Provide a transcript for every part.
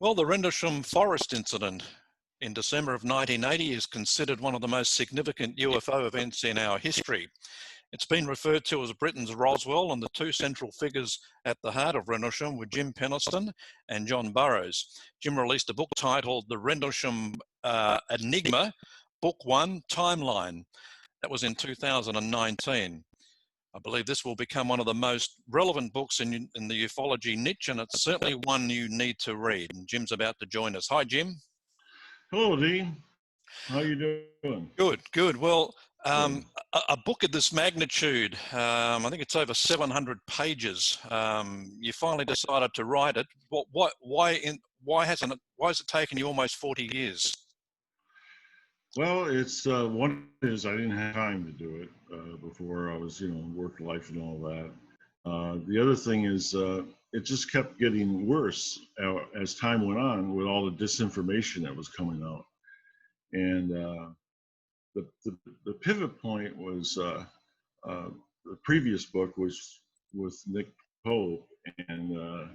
Well, the Rendlesham forest incident in December of 1980 is considered one of the most significant UFO events in our history. It's been referred to as Britain's Roswell, and the two central figures at the heart of Rendlesham were Jim Penniston and John Burroughs. Jim released a book titled The Rendlesham Enigma, Book 1, Timeline. That was in 2019. I believe this will become one of the most relevant books in the ufology niche, and it's certainly one you need to read. And Jim's about to join us. Hi, Jim. Hello, Dean. How you doing? Good, good. Well, a book of this magnitude, I think it's over 700 pages. You finally decided to write it. Why has it taken you almost 40 years? Well, it's one is I didn't have time to do it before I was, work life and all that. The other thing is it just kept getting worse as time went on with all the disinformation that was coming out. And the pivot point was the previous book was with Nick Pope, and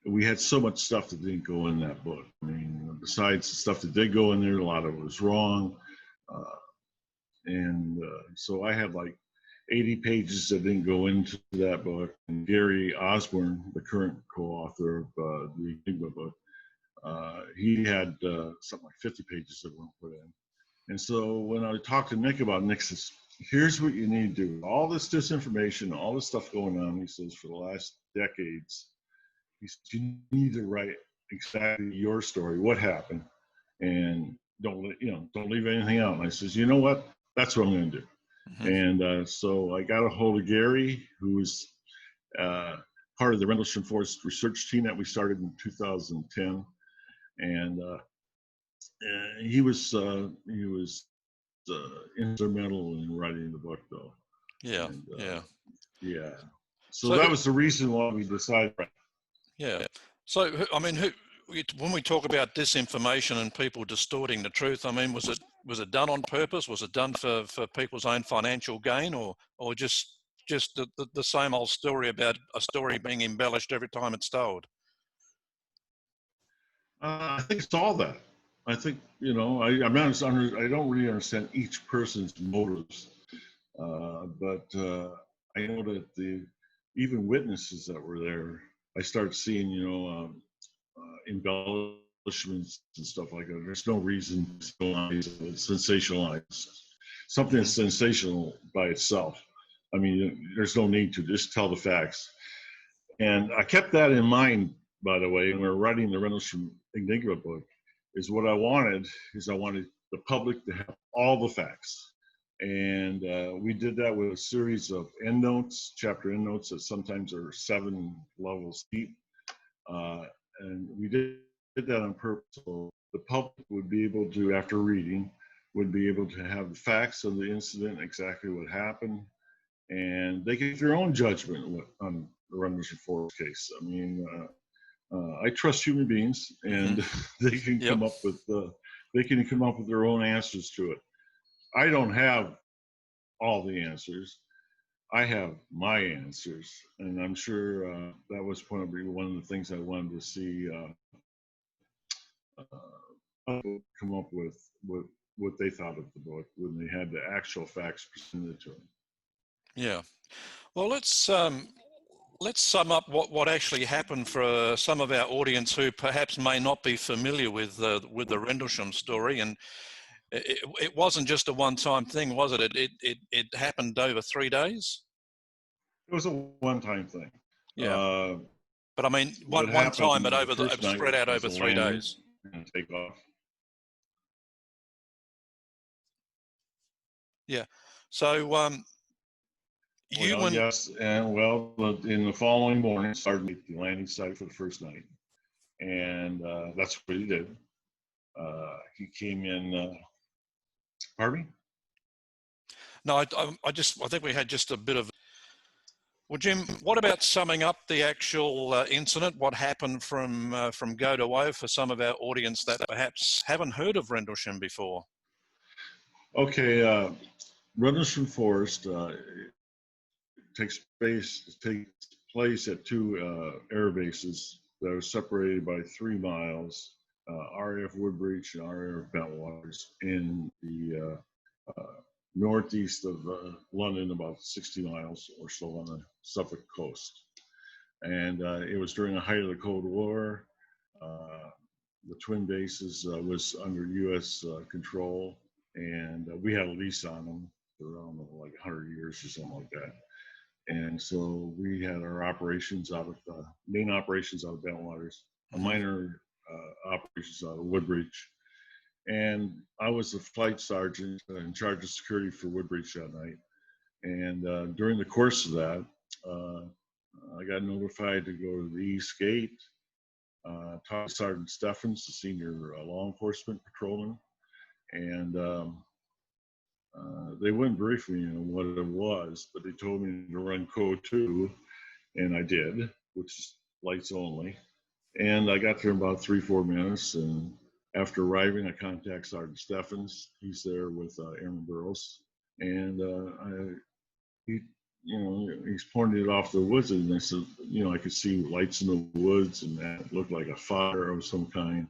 we had so much stuff that didn't go in that book. I mean, besides the stuff that did go in there, a lot of it was wrong. So I had like 80 pages that didn't go into that book. And Gary Osborne, the current co-author of the Enigma book, he had something like 50 pages that weren't put in. And so when I talked to Nick about it, Nick says, here's what you need to do. All this disinformation, all this stuff going on, he says, for the last decades, he says, you need to write exactly your story, what happened, and don't leave anything out. And I says, you know what? That's what I'm going to do. Mm-hmm. And so I got a hold of Gary, who was part of the Rendlesham Forest research team that we started in 2010, and he was instrumental in writing the book, though. Yeah, and, yeah. So that was the reason why we decided. Yeah. So I mean, when we talk about disinformation and people distorting the truth, I mean, was it done on purpose? Was it done for people's own financial gain, or just the same old story about a story being embellished every time it's told? I think it's all that. I think, I don't really understand each person's motives, but I know that even witnesses that were there, I start seeing, embellishments and stuff like that. There's no reason to sensationalize something that's sensational by itself. I mean, there's no need to just tell the facts. And I kept that in mind, by the way, when we were writing the Rendlesham Enigma book. What I wanted the public to have all the facts. And we did that with a series of endnotes, chapter endnotes that sometimes are 7 levels deep. And we did that on purpose. So the public would be able to, after reading, would be able to have the facts of the incident, exactly what happened, and they get their own judgment on the Rendlesham Forest case. I mean, I trust human beings, and they can come up with their own answers to it. I don't have all the answers. I have my answers, and I'm sure that was probably one of the things I wanted to see come up with what they thought of the book when they had the actual facts presented to them. Yeah. Well, let's sum up what actually happened for some of our audience who perhaps may not be familiar with the Rendlesham story. And it wasn't just a one-time thing, was it? It happened over 3 days. It was a one-time thing. Yeah. But I mean, one time, but spread out over 3 days. And take off. Yeah. So yes, and in the following morning, started at the landing site for the first night, and that's what he did. He came in. Pardon me? No, I think we had just a bit of. Well, Jim, what about summing up the actual incident? What happened from go to woe for some of our audience that perhaps haven't heard of Rendlesham before? Okay, Rendlesham Forest takes place at 2 air bases that are separated by 3 miles, RAF Woodbridge and RAF Bentwaters, in the northeast of London, about 60 miles or so on the Suffolk coast. And it was during the height of the Cold War. The twin bases was under U.S. control, and we had a lease on them for around like 100 years or something like that. And so we had our operations out of main operations out of Bentwaters, a minor operations out of Woodbridge. And I was the flight sergeant in charge of security for Woodbridge that night. And during the course of that, I got notified to go to the East Gate, talk to Sergeant Steffens, the senior law enforcement patrolman, and they wouldn't brief me on what it was, but they told me to run code 2, and I did, which is lights only. And I got there in about 3-4 minutes, and after arriving, I contacted Sergeant Steffens. He's there with Airman Burroughs, and he's pointed it off the woods, and I said, I could see lights in the woods, and that looked like a fire of some kind.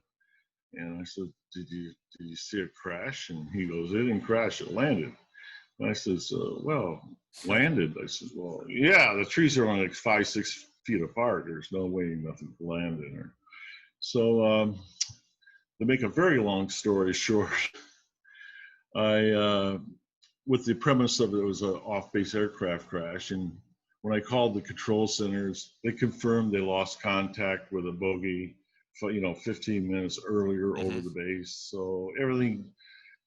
And I said, did you see it crash? And he goes, it didn't crash, it landed. And I says, well, landed? I said, well, yeah, the trees are only like 5-6 feet apart. There's no way nothing could land in there. So to make a very long story short, I, with the premise of it was an off-base aircraft crash, and when I called the control centers, they confirmed they lost contact with a bogey, 15 minutes earlier over the base. So everything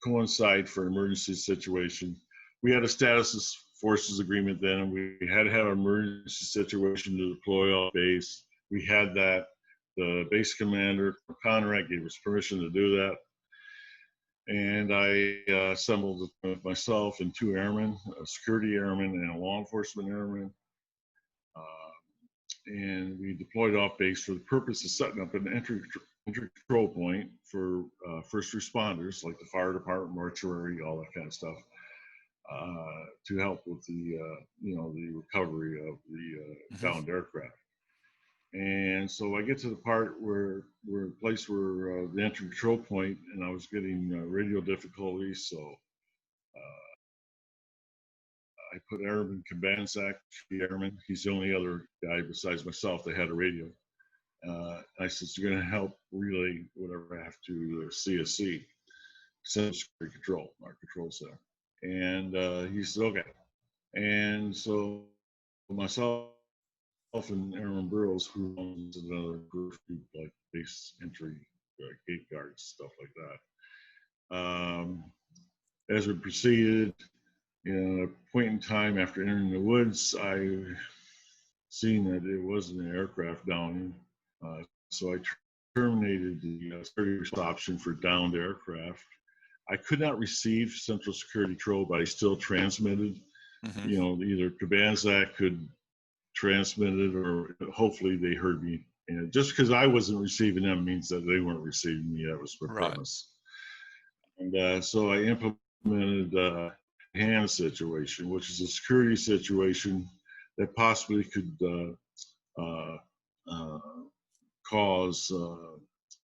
coincided for an emergency situation. We had a status forces agreement then, and we had to have an emergency situation to deploy off base. We had that. The base commander, Conrad, gave us permission to do that. And I assembled with myself and 2 airmen, a security airman and a law enforcement airman. And we deployed off base for the purpose of setting up an entry control point for first responders, like the fire department, mortuary, all that kind of stuff, to help with the the recovery of the downed aircraft. And so I get to the part where we're a place where the entry control point, and I was getting radio difficulties, so I put Airman Kabanzak, the airman. He's the only other guy besides myself that had a radio. I said, you're going to help relay whatever I have to CSC, Central Security Control, our control center. And he said, okay. And so myself and Airman Burroughs, who owns another group like base entry, gate guards, stuff like that. As we proceeded, at a point in time after entering the woods, I seen that it wasn't an aircraft downing. So I terminated the service option for downed aircraft. I could not receive Central Security Control, but I still transmitted. Either Kabanzak could transmit it, or hopefully they heard me. And just because I wasn't receiving them means that they weren't receiving me. That was the premise. And so I implemented hand situation, which is a security situation that possibly could cause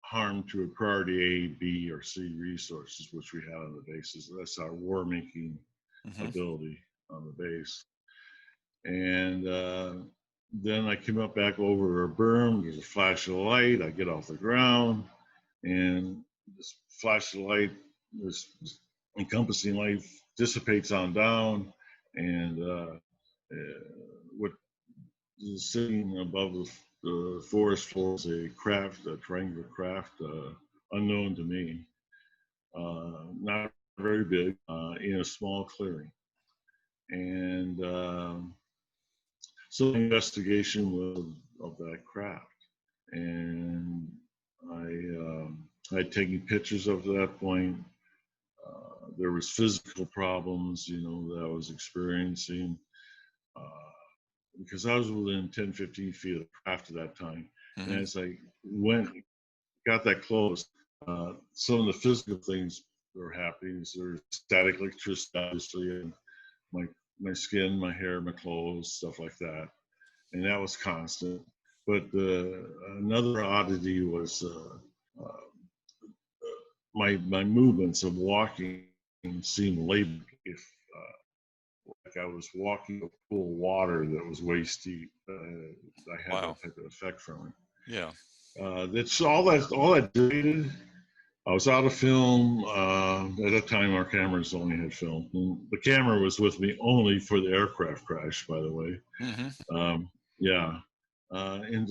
harm to a priority A, B, or C resources, which we had on the bases. That's our war-making ability on the base. And then I came up back over a berm. There's a flash of light. I get off the ground, and this flash of light, this encompassing light, dissipates on down, and what is sitting above the forest floor is a craft, a triangular craft, unknown to me, not very big, in a small clearing. And so the investigation of that craft, and I had taken pictures up to that point. There was physical problems, that I was experiencing, because I was within 10, 15 feet of the craft at that time. And as I got that close, some of the physical things that were happening. There's static electricity, obviously, and my skin, my hair, my clothes, stuff like that. And that was constant. But another oddity was my movements of walking seemed labored. If like I was walking a pool of water that was waist deep, I had Wow. that type of effect from it. Yeah. That's all that did. I was out of film. At that time, our cameras only had film. And the camera was with me only for the aircraft crash, by the way. Mm-hmm. Yeah. And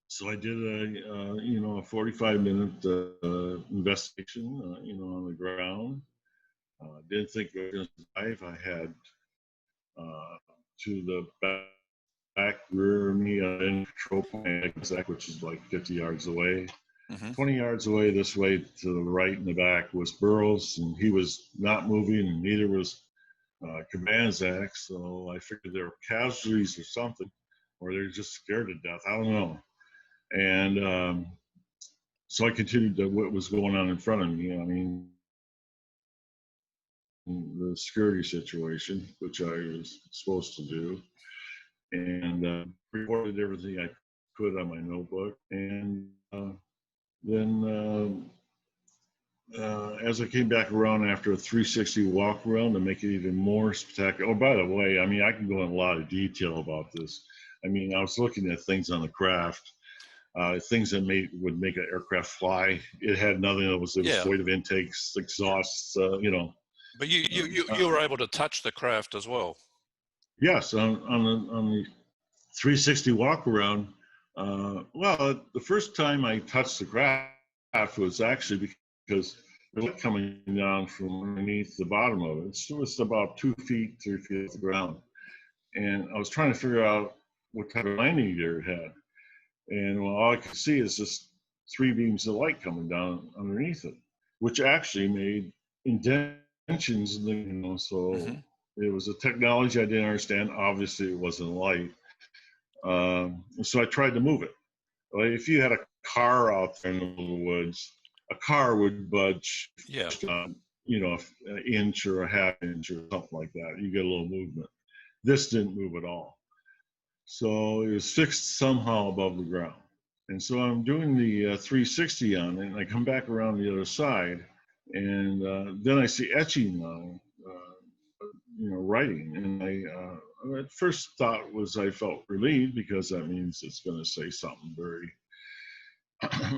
so I did a 45-minute investigation, on the ground. Didn't think I was going to survive. I had to the back rear of me in control point, which is like 50 yards away. Mm-hmm. 20 yards away this way to the right in the back was Burroughs, and he was not moving, and neither was Kabanzak. So I figured there were casualties or something, or they're just scared to death. I don't know. And so I continued to what was going on in front of me. I mean, the security situation, which I was supposed to do, and recorded everything I could on my notebook. And then as I came back around after a 360 walk around to make it even more spectacular. Oh, by the way, I mean, I can go in a lot of detail about this. I mean, I was looking at things on the craft, things that would make an aircraft fly. It had nothing. It was Yeah. void of intakes, exhausts, But you were able to touch the craft as well. Yes, on the 360 walk around. Well, the first time I touched the craft was actually because the light coming down from underneath the bottom of it. It was about 2 feet, 3 feet off the ground. And I was trying to figure out what type of landing gear it had. And all I could see is just 3 beams of light coming down underneath it, which actually made indentions, so Mm-hmm. it was a technology I didn't understand. Obviously, it wasn't light. So I tried to move it. Like if you had a car out there in the middle of the woods, a car would budge, Yeah. an inch or a half inch or something like that. You get a little movement. This didn't move at all. So it was fixed somehow above the ground. And so I'm doing the 360 on it, and I come back around the other side, and then I see etching on, writing. And I at first thought was I felt relieved because that means it's going to say something very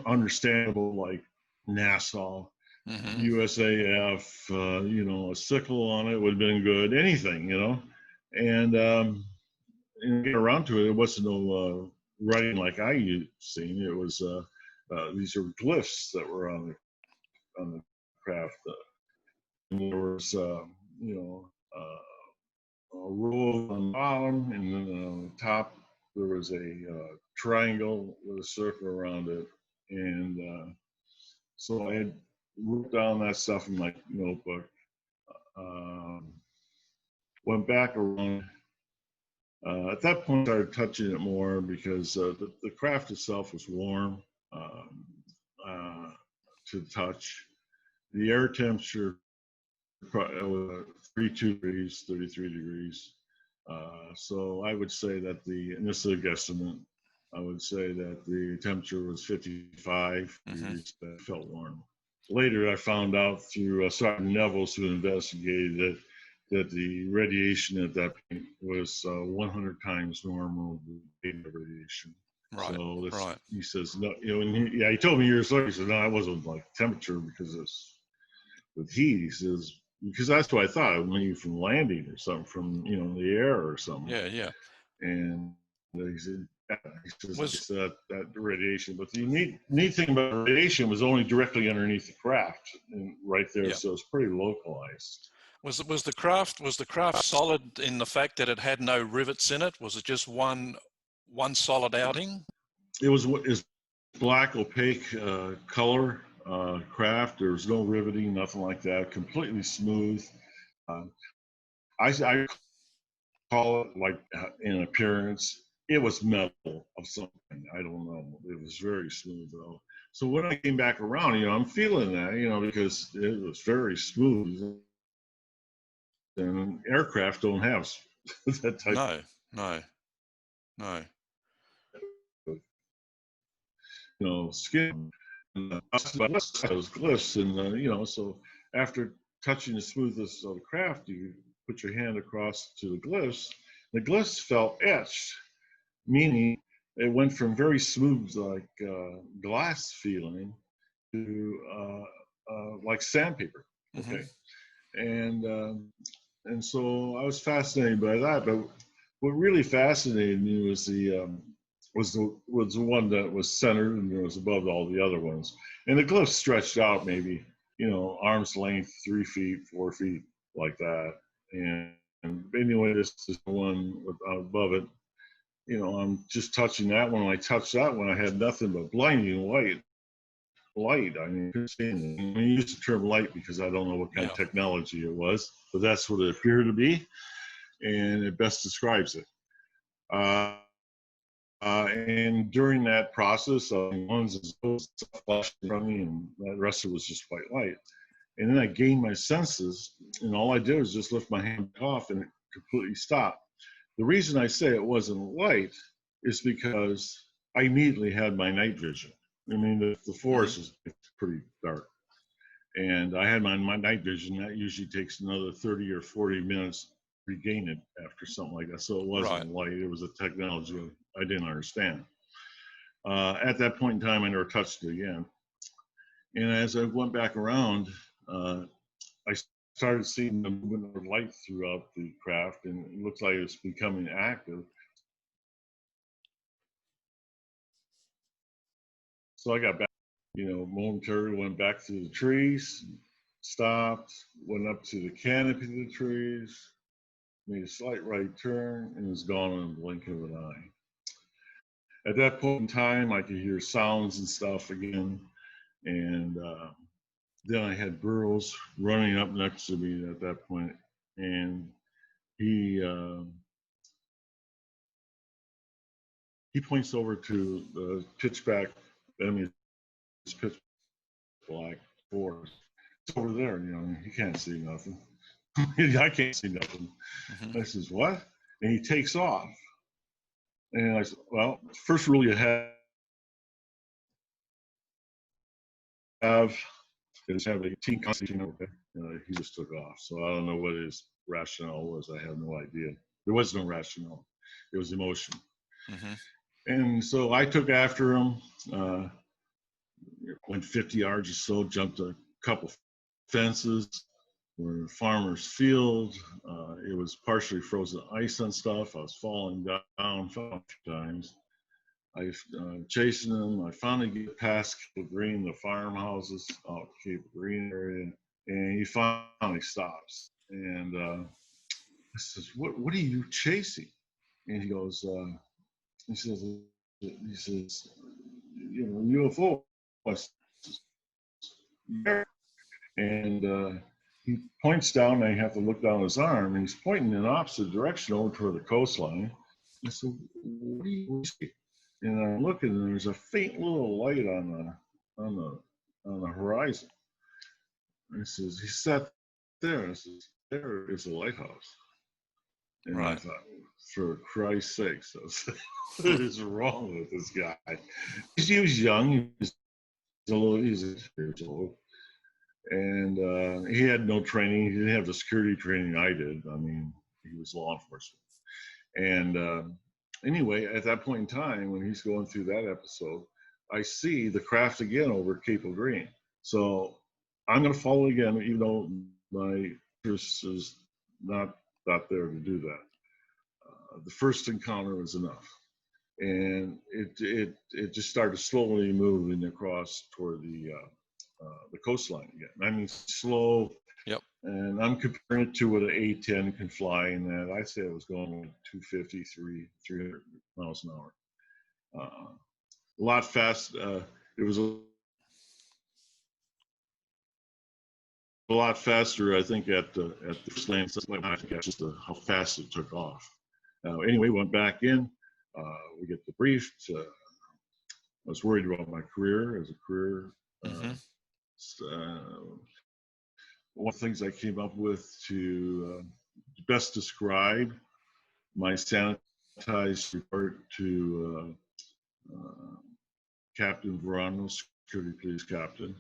understandable, like Nassau, Mm-hmm. USAF, a sickle on it would have been good, anything, and get around to it. It wasn't no writing like I seen. It was these are glyphs that were on the craft. And there was a row on the bottom, and then on the top there was a triangle with a circle around it. And so I had wrote down that stuff in my notebook. Went back around. At that point, I started touching it more because the craft itself was warm to touch. The air temperature was 32 degrees, 33 degrees. So I would say that and this is a guesstimate, I would say that the temperature was 55 degrees, that felt warm. Later, I found out through Sergeant Nevels, who investigated that the radiation at that point was 100 times normal beta radiation. Right. So Right. he says, no, and he told me years later, he said, no, it wasn't like temperature because it's with heat. He says, because that's what I thought, maybe from landing or something, from, the air or something. Yeah. Yeah. And he said, yeah. He says Was that radiation. But the neat thing about radiation was only directly underneath the craft and right there. yeah. So it's pretty localized. Was the craft solid in the fact that it had no rivets in it? Was it just one solid outing? It was black opaque color craft. There was no riveting, nothing like that. Completely smooth. I call it like in appearance. It was metal of something. I don't know. It was very smooth though. So when I came back around, I'm feeling that, because it was very smooth. And aircraft don't have that type. No. skin. And, those glyphs, and so after touching the smoothness of the craft, you put your hand across to the glyphs. The glyphs felt etched, meaning it went from very smooth, like glass feeling, to like sandpaper. Okay, and so I was fascinated by that. But what really fascinated me was the one that was centered and was above all the other ones, and the glyphs stretched out maybe arm's length, 3 feet, 4 feet, like that. And anyway, this is the one above it. I'm just touching that one. When I touched that one, I had nothing but blinding light. I mean, I use the term light because I don't know what kind of technology it was, but that's what it appeared to be, and it best describes it. And during that process, one's flashed in front of me, and the rest of it was just white light. And then I gained my senses, and all I did was just lift my hand off, and it completely stopped. The reason I say it wasn't light is because I immediately had my night vision. I mean, the forest is pretty dark, and I had my night vision. That usually takes another 30 or 40 minutes to regain it after something like that. So it wasn't light. It was a technology I didn't understand. At that point in time, I never touched it again. And as I went back around, I started seeing the movement of light throughout the craft, and it looked like it was becoming active. So I got back, momentarily went back through the trees, stopped, went up to the canopy of the trees, made a slight right turn, and was gone in the blink of an eye. At that point in time, I could hear sounds and stuff again, and then I had Burroughs running up next to me at that point, and he points over to the pitchback, pitch black forest. It's over there, he can't see nothing. I can't see nothing. I says, what? And he takes off. And I said, well, first rule you have is have a team constitution. He just took off. So I don't know what his rationale was. I have no idea. There was no rationale. It was emotion. And so I took after him, went 50 yards or so, jumped a couple fences. We're farmer's field. It was partially frozen ice and stuff. I was falling down a few times. I chasing him. I finally get past Cape Green, the farmhouses out Cape Green area, and he finally stops. And I says, "What are you chasing?" And he goes, he says, UFO. And he points down, and I have to look down his arm, and he's pointing in the opposite direction over toward the coastline. I said, what do you see? And I'm looking, and there's a faint little light on the horizon. And he says, he sat there. I says, there is a lighthouse. And I thought, for Christ's sakes, what is wrong with this guy? He was young. He's a years old. And he had no training. He didn't have the security training I did. I mean, he was law enforcement. And anyway, at that point in time, when he's going through that episode, I see the craft again over Cape of Green. So I'm going to follow again, even though my interest is not there to do that. The first encounter was enough. And it just started slowly moving across toward the coastline again. I mean, slow. Yep. And I'm comparing it to what an A-10 can fly in that. I say it was going like 250, 300 miles an hour. A lot fast. It was a lot faster, I think, at the first land. I think that's just how fast it took off. Anyway, went back in. We get debriefed. I was worried about my career as a career. One of the things I came up with to best describe my sanitized report to Captain Verano, security police captain,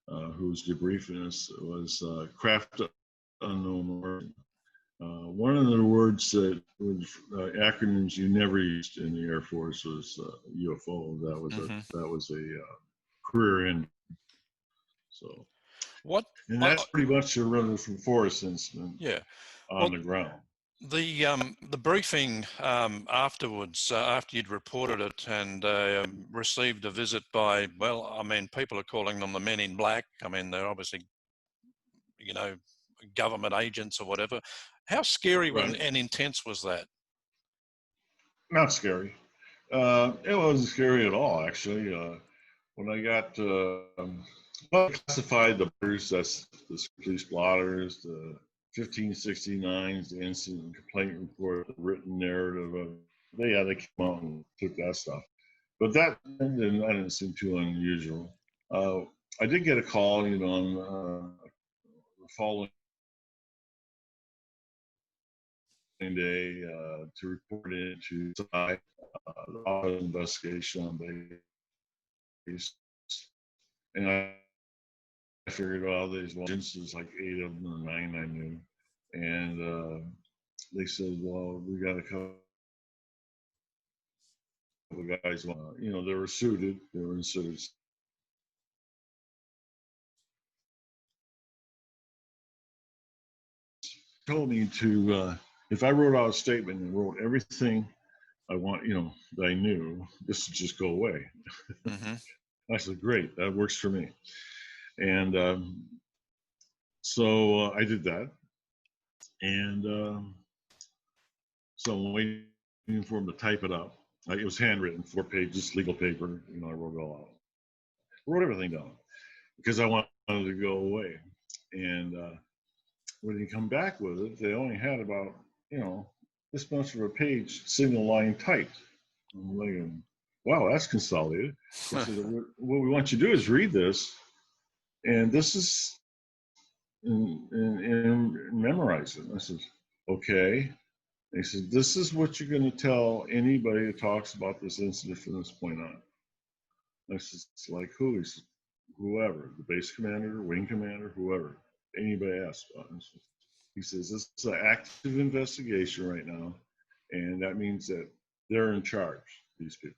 who was debriefing us, was craft unknown origin. One of the words that was acronyms you never used in the Air Force was UFO. That was a career end. So, What? and that's pretty much a run from forest incident. Yeah. On the ground. The briefing afterwards, after you'd reported it and received a visit by, well, I mean, people are calling them the Men in Black. I mean, they're obviously, you know, government agents or whatever. How scary Right. and intense was that? Not scary. It wasn't scary at all, actually. When I got classified the blotters, that's the police blotters, the 1569s, the incident complaint report, the written narrative of, they came out and took that stuff. But that I didn't seem too unusual. I did get a call, you know, on the following day to report into the investigation on base. And I figured all these agencies, like 8 of them or 9 I knew. And they said, well, we got a couple of guys, you know, they were suited, they were in suits. Told me to, if I wrote out a statement and wrote everything I want, you know, that I knew, this would just go away. Mm-hmm. I said, great, that works for me. And so I did that. And so I'm waiting for him to type it up. It was handwritten, 4 pages, legal paper. You know, I wrote it all out. Wrote everything down because I wanted to go away. And when he come back with it, they only had about, you know, this much of a page, single line typed. I'm like, wow, that's consolidated. He said, what we want you to do is read this, and this is, and memorize it. And I said, okay. And he said, this is what you're going to tell anybody who talks about this incident from this point on. I said, it's like who? He said, whoever, the base commander, wing commander, whoever, anybody asks about it. He says, this is an active investigation right now, and that means that they're in charge, these people.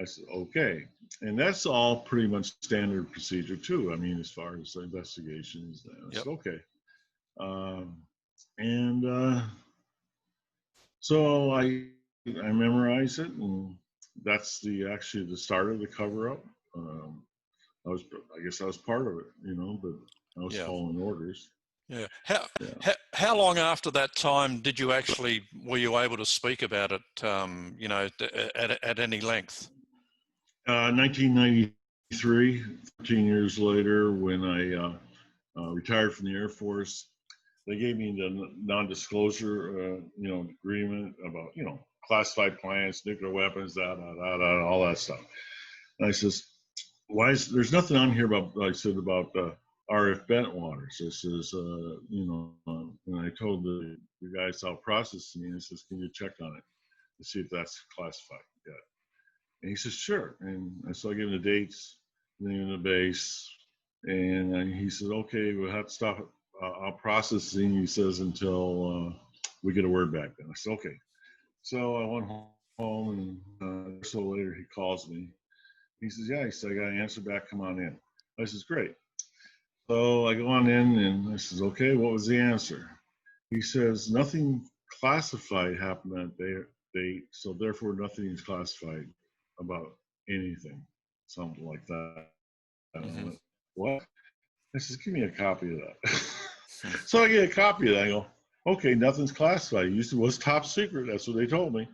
I said, okay. And that's all pretty much standard procedure too. I mean, as far as investigations, I said, okay. So I memorized it, and that's actually the start of the cover-up. I guess I was part of it, you know, but I was following orders. Yeah. How long after that time were you able to speak about it, you know, at any length? 1993, 13 years later, when I retired from the Air Force, they gave me the non-disclosure, you know, agreement about, you know, classified plans, nuclear weapons, all that stuff. And I says, there's nothing on here about, I said, about RF Bentwaters. I says, you know, and I told the guys how processing me, I says, can you check on it to see if that's classified yet? And he says, sure. And so I gave him the dates, name of the base, and he said, okay, we'll have to stop processing, he says, until we get a word back then. I said, okay. So I went home, and so later he calls me. He says, yeah, he said, I got an answer back, come on in. I says, great. So I go on in, and I says, okay, what was the answer? He says, nothing classified happened that date, so therefore nothing is classified about anything, something like that. And I went, what? I says, give me a copy of that. So I get a copy of that. I go, okay, nothing's classified. It was top secret. That's what they told me.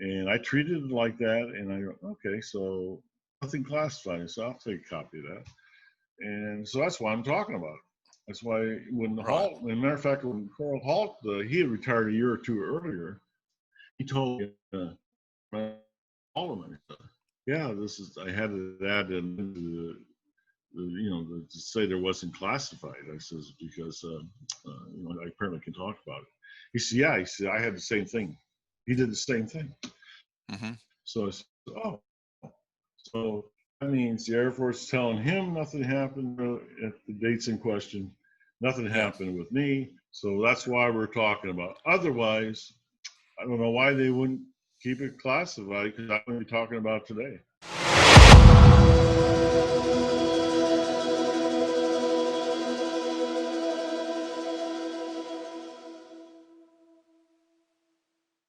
And I treated it like that. And I go, okay, so nothing classified. So I'll take a copy of that. And so that's why I'm talking about it. That's why when Halt, as a matter of fact, when Coral Halt, he had retired a year or two earlier, he told me, all of them, yeah, I had to add into you know, to say there wasn't classified. I says, because, you know, I apparently can talk about it. He said, yeah, he said, I had the same thing. He did the same thing. Mm-hmm. So I said, oh. So means the Air Force is telling him nothing happened at the dates in question. Nothing Yeah. happened with me. So that's why we're talking about. Otherwise, I don't know why they wouldn't keep it classified, because I'm going to be talking about today.